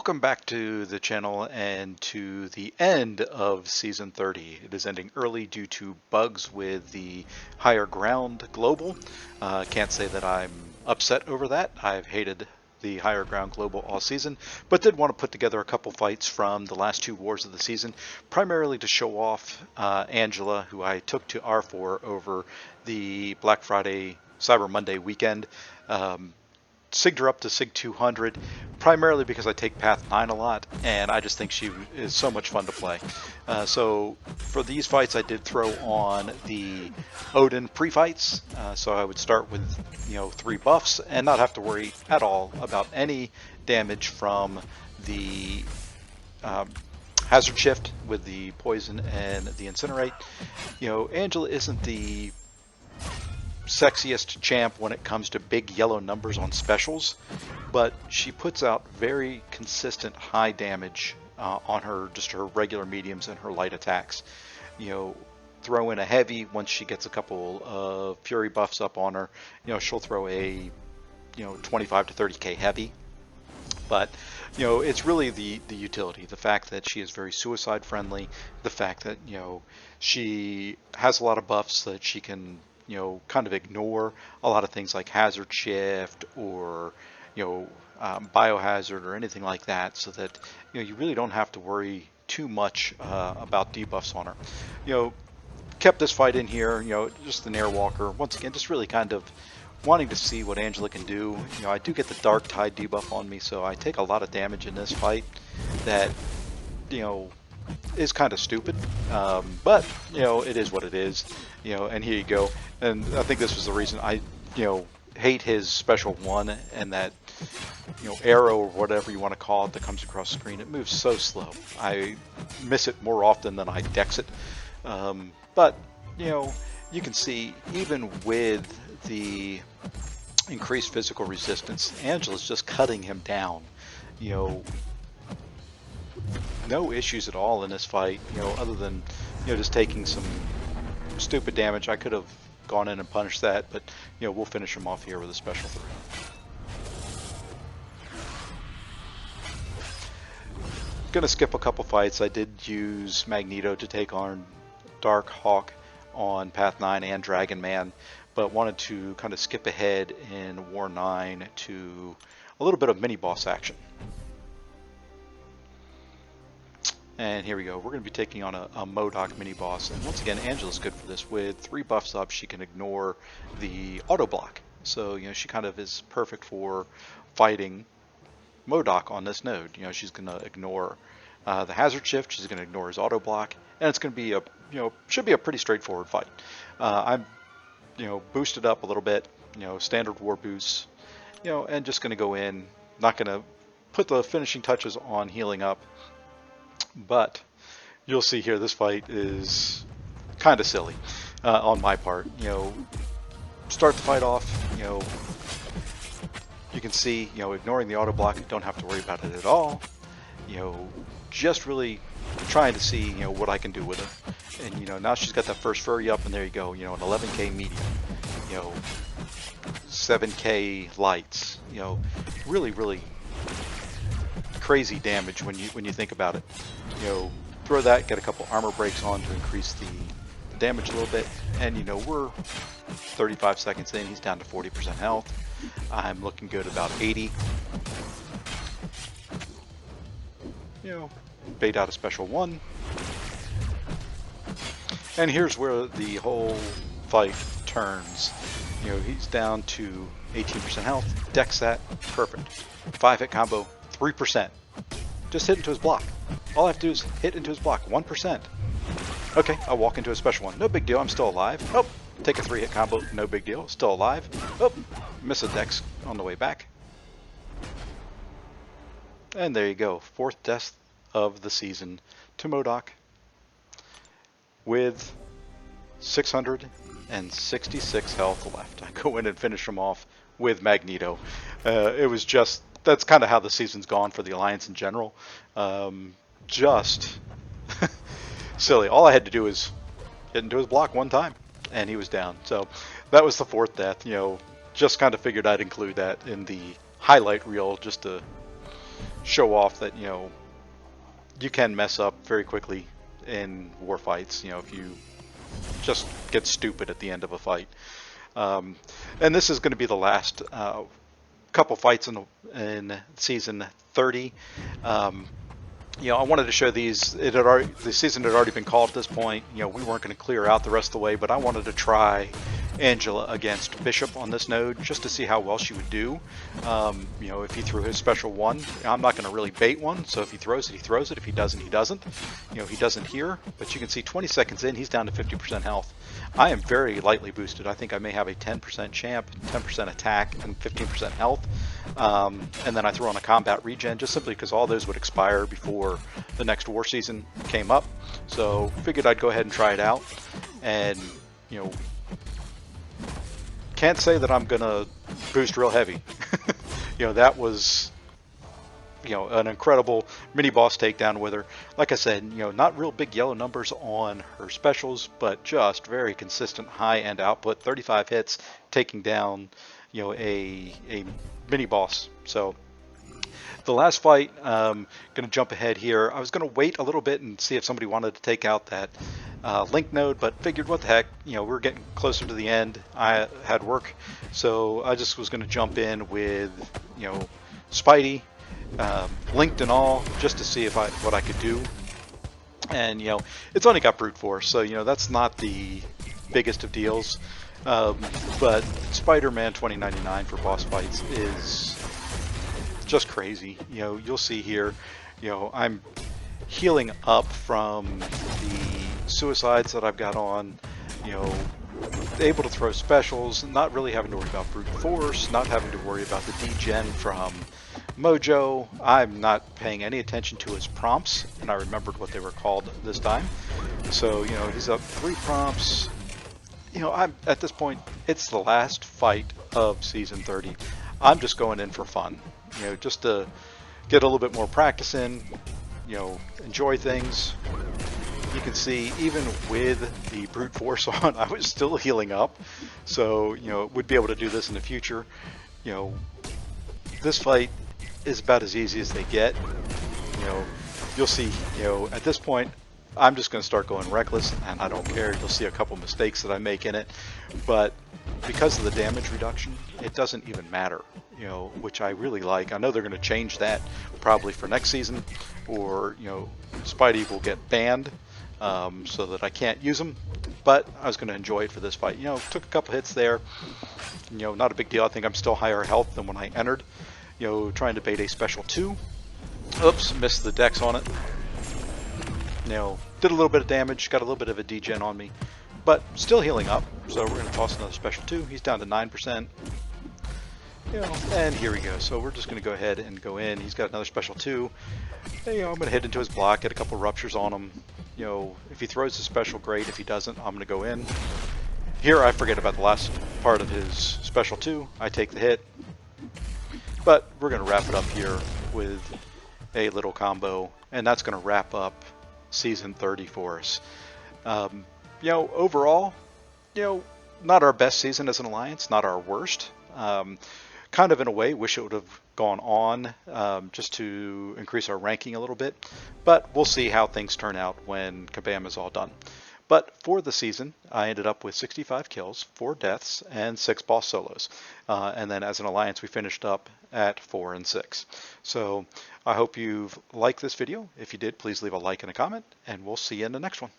Welcome back to the channel and to the end of Season 30. It is ending early due to bugs with the Higher Ground Global. Can't say that I'm upset over that. I've hated the Higher Ground Global all season, but did want to put together a couple fights from the last two wars of the season, primarily to show off Angela, who I took to R4 over the Black Friday Cyber Monday weekend. Sigged her up to Sig 200, primarily because I take Path 9 a lot, and I just think she is so much fun to play. So for these fights, I did throw on the Odin pre-fights, so I would start with 3 buffs and not have to worry at all about any damage from the Hazard Shift with the Poison and the Incinerate. Angela isn't the sexiest champ when it comes to big yellow numbers on specials, but she puts out very consistent high damage on her regular mediums and her light attacks. Throw in a heavy once she gets a couple of fury buffs up on her. She'll throw a 25 to 30k heavy, but it's really the utility, the fact that she is very suicide friendly, the fact that she has a lot of buffs that she can kind of ignore a lot of things like Hazard Shift or Biohazard or anything like that, so that you really don't have to worry too much about debuffs on her. Kept this fight in here, just an Airwalker. Once again, just really kind of wanting to see what Angela can do. I do get the Dark Tide debuff on me, so I take a lot of damage in this fight that is kind of stupid, but it is what it is. And here you go. And I think this was the reason I hate his special one, and that arrow or whatever you want to call it that comes across the screen. It moves so slow. I miss it more often than I dex it. But you can see even with the increased physical resistance, Angela's just cutting him down. No issues at all in this fight, other than just taking some stupid damage. I could have gone in and punished that, but we'll finish him off here with a special 3. Gonna skip a couple fights. I did use Magneto to take on Dark Hawk on Path 9 and Dragon Man, but wanted to kind of skip ahead in War 9 to a little bit of mini boss action. And here we go. We're going to be taking on a M.O.D.O.K mini boss, and once again, Angela's good for this. With 3 buffs up, she can ignore the auto block. So she kind of is perfect for fighting M.O.D.O.K on this node. She's going to ignore the Hazard Shift. She's going to ignore his auto block, and it's going to be should be a pretty straightforward fight. I'm boosted up a little bit. Standard war boosts. And just going to go in. Not going to put the finishing touches on healing up. But you'll see here, this fight is kind of silly on my part. Start the fight off, you can see, ignoring the auto block, don't have to worry about it at all. Just really trying to see, what I can do with her. And, now she's got that first furry up, and there you go, an 11k medium, 7k lights, really, really crazy damage when you think about it. Throw that, get a couple armor breaks on to increase the damage a little bit, and we're 35 seconds in. He's down to 40% health. I'm looking good, about 80. Bait out a special 1, and here's where the whole fight turns. He's down to 18% health. Dex that, perfect. 5-hit combo, 3%. Just hit into his block. All I have to do is hit into his block, 1%. Okay, I'll walk into a special one. No big deal, I'm still alive. Oh, take a 3-hit combo, no big deal, still alive. Oh, miss a dex on the way back. And there you go, 4th death of the season to M.O.D.O.K with 666 health left. I go in and finish him off with Magneto. It was just, that's kind of how the season's gone for the Alliance in general. Just silly. All I had to do was hit into his block 1 time, and he was down. So that was the 4th death. Just kind of figured I'd include that in the highlight reel just to show off that, you know, you can mess up very quickly in war fights, you know, if you just get stupid at the end of a fight. And this is going to be the last couple fights in season 30. You know, I wanted to show these. The season had already been called at this point. You know, we weren't going to clear out the rest of the way, but I wanted to try Angela against Bishop on this node just to see how well she would do. You know, if he threw his special one, I'm not going to really bait one. So if he throws it, he throws it. If he doesn't, he doesn't. You know, he doesn't here. But you can see 20 seconds in, he's down to 50% health. I am very lightly boosted. I think I may have a 10% champ, 10% attack, and 15% health. And then I throw on a combat regen just simply because all those would expire before the next war season came up. So figured I'd go ahead and try it out. And, you know, can't say that I'm gonna boost real heavy. You know, that was, you know, an incredible mini boss takedown with her. Like I said, you know, not real big yellow numbers on her specials, but just very consistent high end output. 35 hits, taking down, you know, a mini boss. So the last fight, going to jump ahead here. I was going to wait a little bit and see if somebody wanted to take out that link node, but figured what the heck, you know, we're getting closer to the end. I had work, so I just was going to jump in with, you know, Spidey, linked and all, just to see if what I could do. And, you know, it's only got brute force, so, you know, that's not the biggest of deals. But Spider-Man 2099 for boss fights is just crazy. You know, you'll see here, you know, I'm healing up from the suicides that I've got on, you know, able to throw specials, not really having to worry about brute force, not having to worry about the degen from Mojo. I'm not paying any attention to his prompts, and I remembered what they were called this time. So, you know, he's up 3 prompts. You know, I'm at this point, it's the last fight of season 30. I'm just going in for fun, you know, just to get a little bit more practice in, you know, enjoy things. You can see even with the brute force on, I was still healing up. So, you know, would be able to do this in the future. You know, this fight is about as easy as they get. You know, you'll see, you know, at this point, I'm just going to start going reckless, and I don't care. You'll see a couple mistakes that I make in it, but because of the damage reduction, it doesn't even matter, you know, which I really like. I know they're going to change that probably for next season, or, you know, Spidey will get banned so that I can't use him, but I was going to enjoy it for this fight. You know, took a couple hits there, you know, not a big deal. I think I'm still higher health than when I entered, you know, trying to bait a special 2. Oops, missed the dex on it. You know, did a little bit of damage, got a little bit of a degen on me, but still healing up. So we're going to toss another special 2. He's down to 9%. You know, and here we go. So we're just going to go ahead and go in. He's got another special 2. And, you know, I'm going to hit into his block, get a couple ruptures on him. You know, if he throws his special, great. If he doesn't, I'm going to go in. Here, I forget about the last part of his special 2. I take the hit. But we're going to wrap it up here with a little combo, and that's going to wrap up season 30 for us. You know, overall, you know, not our best season as an alliance, not our worst. Kind of in a way, wish it would have gone on just to increase our ranking a little bit, but we'll see how things turn out when Kabam is all done. But for the season, I ended up with 65 kills, 4 deaths, and 6 boss solos. And then as an alliance, we finished up at 4 and 6. So I hope you've liked this video. If you did, please leave a like and a comment, and we'll see you in the next one.